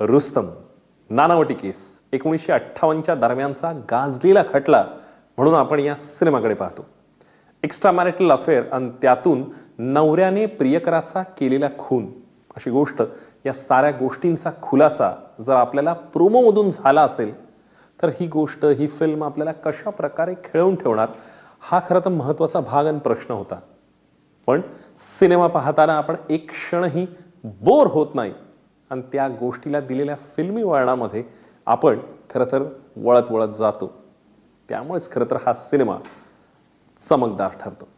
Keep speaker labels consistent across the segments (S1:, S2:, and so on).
S1: रुस्तम, नानावटी केस 1958च्या दरम्यानचा गाजलेला खटला म्हणून आपण या सिनेमाकडे पाहतो. एक्स्ट्रा मॅरिटल अफेअर आणि त्यातून नवऱ्याने प्रियकराचा केलेला खून अशी गोष्ट, या साऱ्या गोष्टींचा खुलासा जर आपल्याला प्रोमोमधून झाला असेल तर ही गोष्ट, ही फिल्म आपल्याला कशा प्रकारे खेळवून ठेवणार हा खरं तर महत्त्वाचा भाग आणि प्रश्न होता. पण सिनेमा पाहताना आपण एक क्षणही बोर होत नाही आणि त्या गोष्टीला दिलेल्या फिल्मी वळणामध्ये आपण खरं तर वळत वळत जातो. त्यामुळेच खरं तर हा सिनेमा चमकदार ठरतो.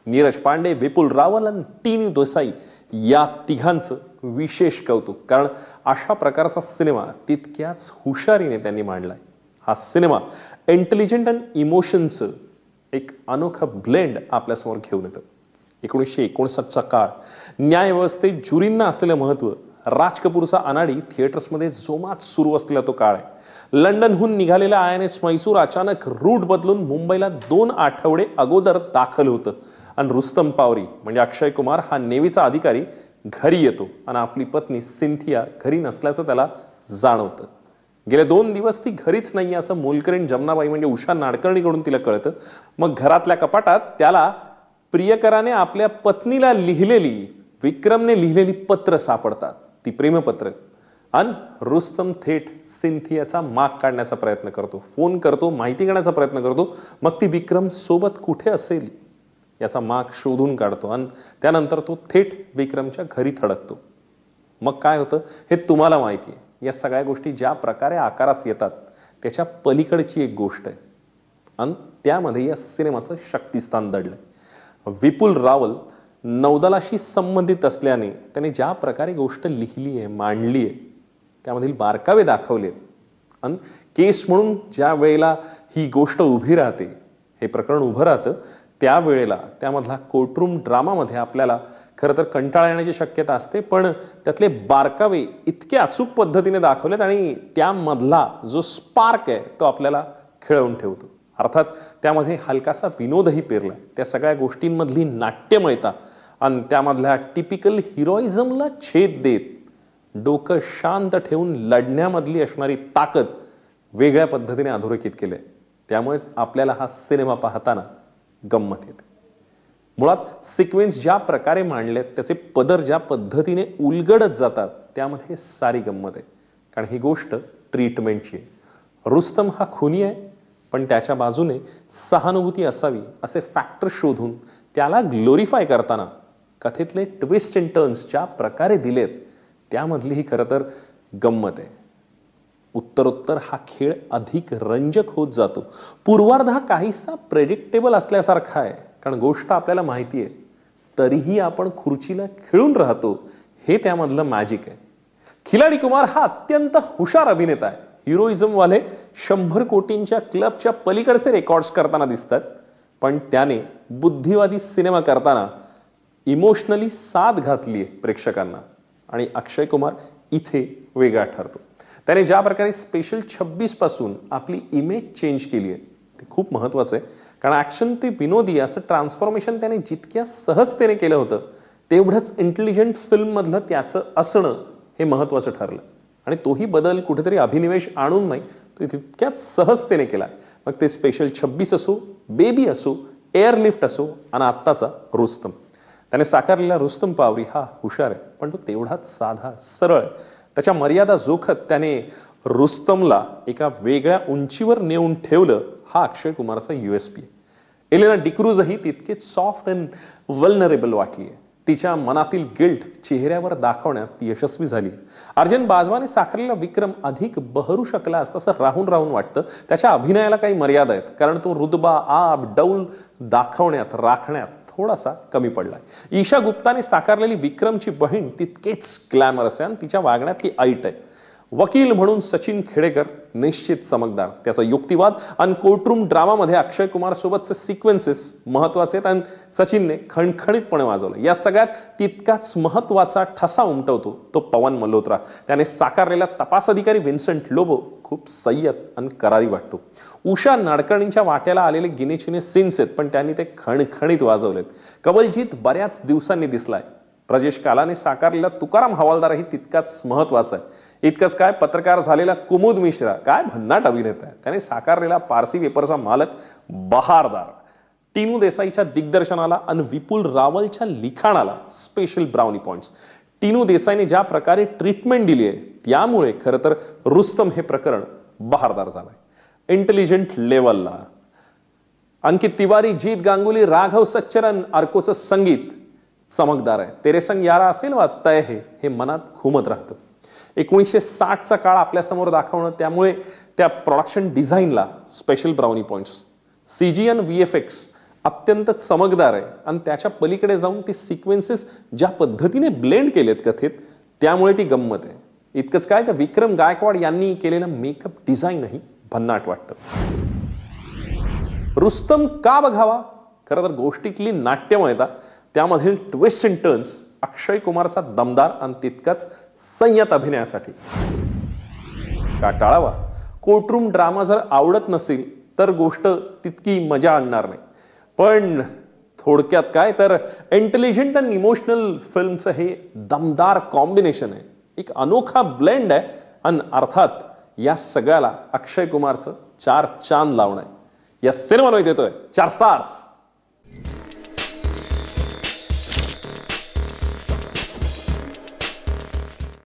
S1: नीरज पांडे, विपुल रावल आणि टीनी देसाई या तिघांचं विशेष कौतुक, कारण अशा प्रकारचा सिनेमा तितक्याच हुशारीने त्यांनी मांडलाय. हा सिनेमा इंटेलिजंट आणि इमोशनचं एक अनोखं ब्लेंड आपल्यासमोर घेऊन येतं. 1959चा काळ, न्यायव्यवस्थेत ज्युरींना असलेलं महत्त्व, राज कपूरचा अनाडी थिएटर्समध्ये जोमात सुरू असलेला तो काळ आहे. लंडनहून निघालेला INS म्हैसूर अचानक रूट बदलून मुंबईला 2 आठवडे अगोदर दाखल होतं आणि रुस्तम पावरी म्हणजे अक्षय कुमार हा नेव्हीचा अधिकारी घरी येतो आणि आपली पत्नी सिंथिया घरी नसल्याचं त्याला जाणवतं. गेले 2 दिवस ती घरीच नाही असं मोलकरीण जमनाबाई म्हणजे उषा नाडकर्णीकडून तिला कळतं. मग घरातल्या कपाटात त्याला प्रियकराने आपल्या पत्नीला लिहिलेली, विक्रमने लिहिलेली पत्र सापडतात. ती प्रेमपत्र. आणि रुस्तम थेट सिंथियाचा माग काढण्याचा प्रयत्न करतो, फोन करतो, माहिती घेण्याचा प्रयत्न करतो. मग ती विक्रम सोबत कुठे असेल याचा माग शोधून काढतो आणि त्यानंतर तो थेट विक्रमच्या घरी थडकतो. मग काय होतं हे तुम्हाला माहिती आहे. या सगळ्या गोष्टी ज्या प्रकारे आकारास येतात त्याच्या पलीकडची एक गोष्ट आहे आणि त्यामध्ये या सिनेमाचं शक्तिस्थान दडलंय. विपुल रावल नौदलाशी संबंधित असल्याने त्याने ज्या प्रकारे गोष्ट लिहिली आहे, मांडली आहे, त्यामधील बारकावे दाखवले आहेत आणि केस म्हणून ज्या वेळेला ही गोष्ट उभी राहते, हे प्रकरण उभं राहतं, त्यावेळेला त्यामधला कोर्टरूम ड्रामामध्ये आपल्याला खरं तर कंटाळा येण्याची शक्यता असते. पण त्यातले बारकावे इतके अचूक पद्धतीने दाखवलेत आणि त्यामधला जो स्पार्क आहे तो आपल्याला खेळवून ठेवतो. अर्थात त्यामध्ये हलकासा विनोदही पेरलाय. त्या सगळ्या गोष्टींमधली नाट्यमयता आणि त्यामधल्या टिपिकल हिरोइझमला छेद देत डोकं शांत ठेवून लढण्यामधली असणारी ताकद वेगळ्या पद्धतीने अधोरेखित केलंय. त्यामुळेच आपल्याला हा सिनेमा पाहताना गंमत येते. मुळात सिक्वेन्स ज्या प्रकारे मांडलेत, त्याचे पदर ज्या पद्धतीने उलगडत जातात, त्यामध्ये सारी गंमत आहे. कारण ही गोष्ट ट्रीटमेंटची आहे. रुस्तम हा खुनी आहे, पण त्याच्या बाजूने सहानुभूती असावी असे फॅक्टर शोधून त्याला ग्लोरिफाय करताना कथेतले ट्विस्ट अँड टर्न्स ज्या प्रकारे दिलेत त्यामधली ही खरं तर गंमत आहे. उत्तरोत्तर हा खेळ अधिक रंजक होत जातो. पूर्वार्ध हा काहीसा प्रेडिक्टेबल असल्यासारखा आहे, कारण गोष्ट आपल्याला माहिती आहे, तरीही आपण खुर्चीला खिळून राहतो. हे त्यामधलं मॅजिक आहे. खिलाडी कुमार हा अत्यंत हुशार अभिनेता आहे. हिरोइझम वाले 100 कोटींच्या क्लबच्या पलीकडचे रेकॉर्ड्स करताना दिसतात, पण त्याने बुद्धिवादी सिनेमा करताना इमोशनली साथ घातली आहे प्रेक्षकांना आणि अक्षय कुमार इथे वेगळा ठरतो. त्याने ज्या प्रकारे स्पेशल 26 पासून आपली इमेज चेंज केली आहे ते खूप महत्त्वाचं आहे. कारण ॲक्शन ते विनोदी असं ट्रान्सफॉर्मेशन त्याने जितक्या सहजतेने केलं होतं, तेवढंच इंटेलिजंट फिल्ममधलं त्याचं असणं हे महत्त्वाचं ठरलं. आणि तोही बदल कुठेतरी अभिनिवेश आणून नाही, तो तितक्याच सहजतेने केला. मग ते स्पेशल 26 असो, बेबी असो, एअरलिफ्ट असो आणि आत्ताचा रुस्तम. त्याने साकारलेला रुस्तम पावरी हा हुशार आहे, पण तो तेवढाच साधा, सरळ आहे. त्याच्या मर्यादा जोखत त्याने रुस्तमला एका वेगळ्या उंचीवर नेऊन ठेवलं. हा अक्षय कुमारचा USP आहे. एलेना डिक्रूजही तितकेच सॉफ्ट अँड वल्नरेबल वाटली आहे. तिच्या मनातील गिल्ट चेहऱ्यावर दाखवण्यात ती यशस्वी झाली. अर्जुन बाजवाने साकारलेला विक्रम अधिक बहरू शकला असता असं राहून राहून वाटतं. त्याच्या अभिनयाला काही मर्यादा आहेत, कारण तो रुतबा, आब, डौल दाखवण्यात, राखण्यात थोडासा कमी पडलाय. ईशा गुप्ताने साकारलेली विक्रमची बहीण तितकेच ग्लॅमरस आहे आणि तिच्या वागण्यात ती ऐट आहे. वकील म्हणून सचिन खेडेकर निश्चित चमकदार. त्याचा युक्तिवाद आणि कोर्टरूम ड्रामामध्ये अक्षय कुमार सोबतचे सिक्वेन्सेस महत्वाचे आहेत आणि सचिनने खणखणीतपणे वाजवलं. या सगळ्यात तितकाच महत्वाचा ठसा उमटवतो तो पवन मल्होत्रा. त्याने साकारलेला तपास अधिकारी विन्सेंट लोबो खूप संयत आणि करारी वाटतो. उषा नाडकर्णींच्या वाट्याला आलेले गिनेचिने सीन्स आहेत, पण त्यांनी ते खणखणीत वाजवलेत. कवलजीत बऱ्याच दिवसांनी दिसलाय. प्रजेश कालाने साकारलेला तुकाराम हवालदारही तितकाच महत्वाचा आहे. इतकंच काय, पत्रकार झालेला कुमुद मिश्रा काय भन्नाट अभिनेता आहे. त्याने साकारलेला पारसी पेपरचा मालक बहारदार, टीनू देसाईच्या दिग्दर्शनाला आणि विपुल रावलच्या लिखाणाला स्पेशल ब्राउनी पॉइंट्स. टीनू देसाईने ज्या प्रकारे ट्रीटमेंट दिली आहे त्यामुळे खरं तर रुस्तम हे प्रकरण बहारदार झालंय. इंटेलिजंट लेवलला अंकित तिवारी, जीत गांगुली, राघव सच्चरन, अर्कोचं संगीत चमकदार आहे. तेरे संग यारा असेल वा तय हे मनात घुमत राहतं. 1960चा काळ आपल्यासमोर दाखवणं, त्यामुळे त्या प्रोडक्शन डिझाईनला स्पेशल ब्राउनी पॉइंट्स. CG आणि VFX अत्यंत चमकदार आहे आणि त्याच्या पलीकडे जाऊन ती सिक्वेन्सेस ज्या पद्धतीने ब्लेंड केलेत कथेत, त्यामुळे ती गंमत आहे. इतकंच काय, तर विक्रम गायकवाड यांनी केलेलं मेकअप डिझाईनही भन्नाट वाटतं. रुस्तम का बघावा? खरं तर गोष्टीतली नाट्यमयता, त्यामधील ट्विस्ट अँड टर्न्स, अक्षय कुमारचा दमदार आणि तितकाच संयत अभिनयासाठी. का टाळावा? कोर्टरूम ड्रामा जर आवडत नसेल तर गोष्ट तितकी मजा आणणार नाही. पण थोडक्यात काय, तर इंटेलिजंट आणि इमोशनल फिल्मचं हे दमदार कॉम्बिनेशन आहे, एक अनोखा ब्लेंड आहे. आणि अर्थात या सगळ्याला अक्षय कुमारचं 4 चांद लावणं आहे. या सिनेमाला देतोय 4 स्टार्स.